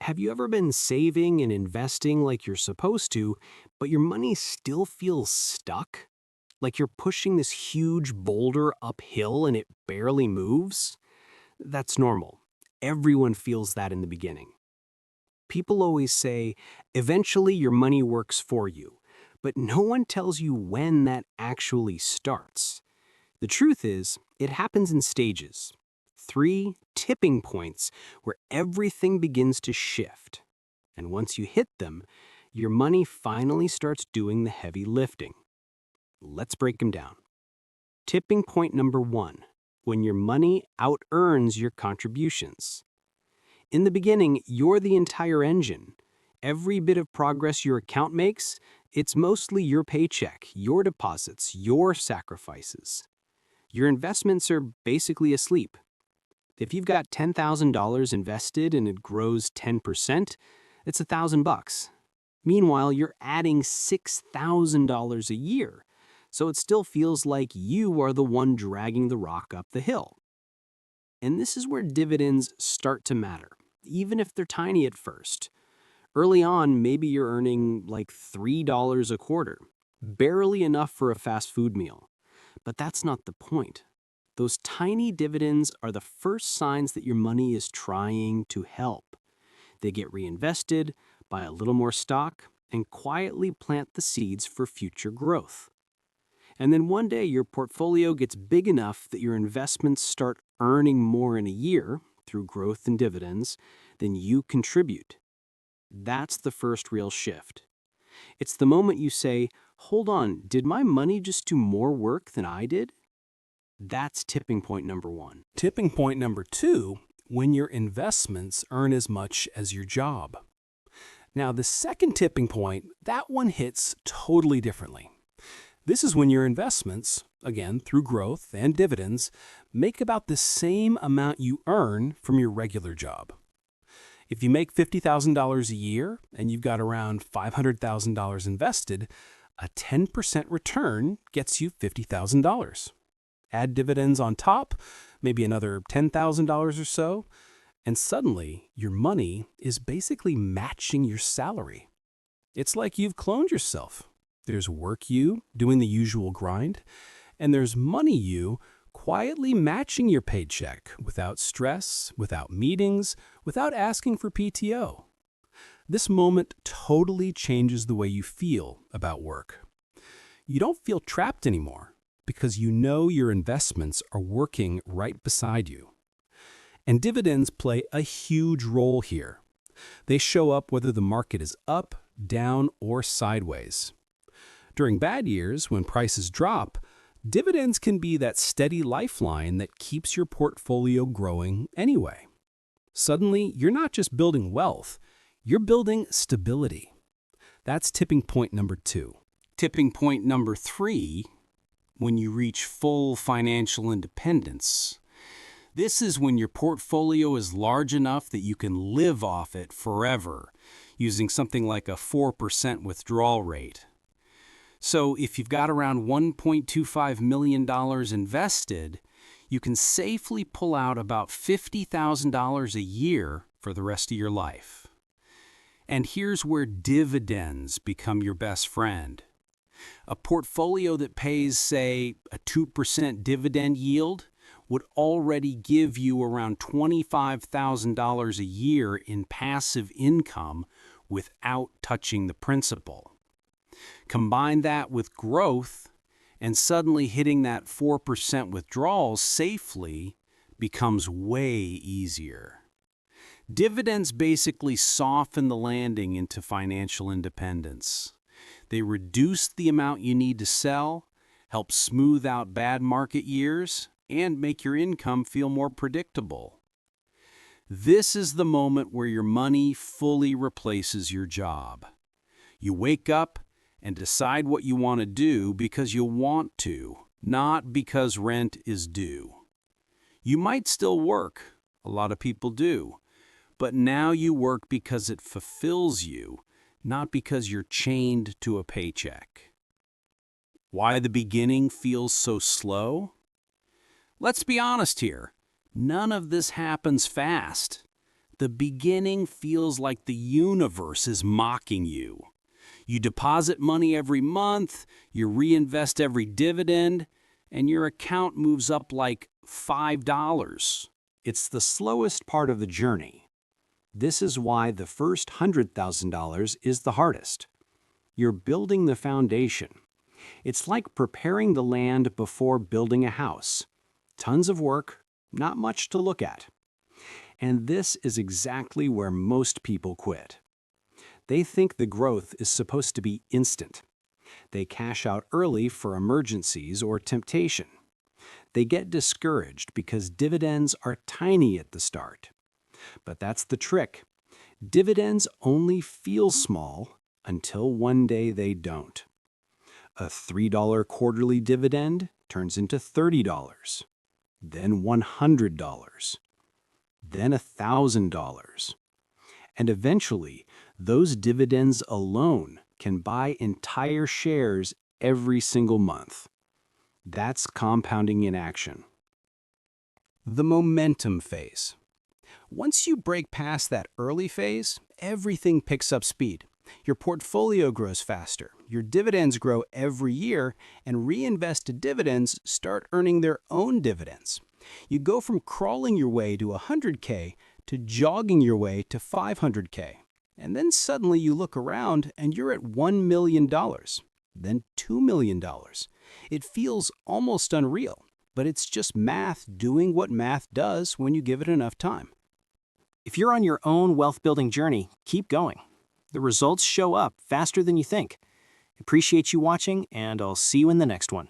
Have you ever been saving and investing like you're supposed to, but your money still feels stuck? Like you're pushing this huge boulder uphill and it barely moves? That's normal. Everyone feels that in the beginning. People always say, eventually your money works for you, but no one tells you when that actually starts. The truth is, it happens in stages. 3 tipping points where everything begins to shift. And once you hit them, your money finally starts doing the heavy lifting. Let's break them down. Tipping point number 1, when your money out-earns your contributions. In the beginning, you're the entire engine. Every bit of progress your account makes, it's mostly your paycheck, your deposits, your sacrifices. Your investments are basically asleep. If you've got $10,000 invested and it grows 10%, it's $1,000. Meanwhile, you're adding $6,000 a year, so it still feels like you are the one dragging the rock up the hill. And this is where dividends start to matter, even if they're tiny at first. Early on, maybe you're earning like $3 a quarter, barely enough for a fast food meal. But that's not the point. Those tiny dividends are the first signs that your money is trying to help. They get reinvested, buy a little more stock, and quietly plant the seeds for future growth. And then one day your portfolio gets big enough that your investments start earning more in a year through growth and dividends than you contribute. That's the first real shift. It's the moment you say, hold on, did my money just do more work than I did? That's tipping point number 1. Tipping point number 2, when your investments earn as much as your job. Now, the second tipping point, that one hits totally differently. This is when your investments, again, through growth and dividends, make about the same amount you earn from your regular job. If you make $50,000 a year and you've got around $500,000 invested, a 10% return gets you $50,000. Add dividends on top, maybe another $10,000 or so, and suddenly your money is basically matching your salary. It's like you've cloned yourself. There's work you doing the usual grind, and there's money you quietly matching your paycheck without stress, without meetings, without asking for PTO. This moment totally changes the way you feel about work. You don't feel trapped anymore because you know your investments are working right beside you. And dividends play a huge role here. They show up whether the market is up, down, or sideways. During bad years, when prices drop, dividends can be that steady lifeline that keeps your portfolio growing anyway. Suddenly, you're not just building wealth, you're building stability. That's tipping point number 2. Tipping point number 3, when you reach full financial independence. This is when your portfolio is large enough that you can live off it forever, using something like a 4% withdrawal rate. So if you've got around $1.25 million invested, you can safely pull out about $50,000 a year for the rest of your life. And here's where dividends become your best friend. A portfolio that pays, say, a 2% dividend yield would already give you around $25,000 a year in passive income without touching the principal. Combine that with growth, and suddenly hitting that 4% withdrawal safely becomes way easier. Dividends basically soften the landing into financial independence. They reduce the amount you need to sell, help smooth out bad market years, and make your income feel more predictable. This is the moment where your money fully replaces your job. You wake up and decide what you want to do because you want to, not because rent is due. You might still work, a lot of people do, but now you work because it fulfills you, not because you're chained to a paycheck. Why the beginning feels so slow? Let's be honest here. None of this happens fast. The beginning feels like the universe is mocking you. You deposit money every month, you reinvest every dividend, and your account moves up like $5. It's the slowest part of the journey. This is why the first $100,000 is the hardest. You're building the foundation. It's like preparing the land before building a house. Tons of work, not much to look at. And this is exactly where most people quit. They think the growth is supposed to be instant. They cash out early for emergencies or temptation. They get discouraged because dividends are tiny at the start. But that's the trick. Dividends only feel small until one day they don't. A $3 quarterly dividend turns into $30, then $100, then $1,000. And eventually, those dividends alone can buy entire shares every single month. That's compounding in action. The momentum phase. Once you break past that early phase, everything picks up speed. Your portfolio grows faster, your dividends grow every year, and reinvested dividends start earning their own dividends. You go from crawling your way to 100K to jogging your way to 500K. And then suddenly you look around and you're at $1 million, then $2 million. It feels almost unreal, but it's just math doing what math does when you give it enough time. If you're on your own wealth-building journey, keep going. The results show up faster than you think. Appreciate you watching, and I'll see you in the next one.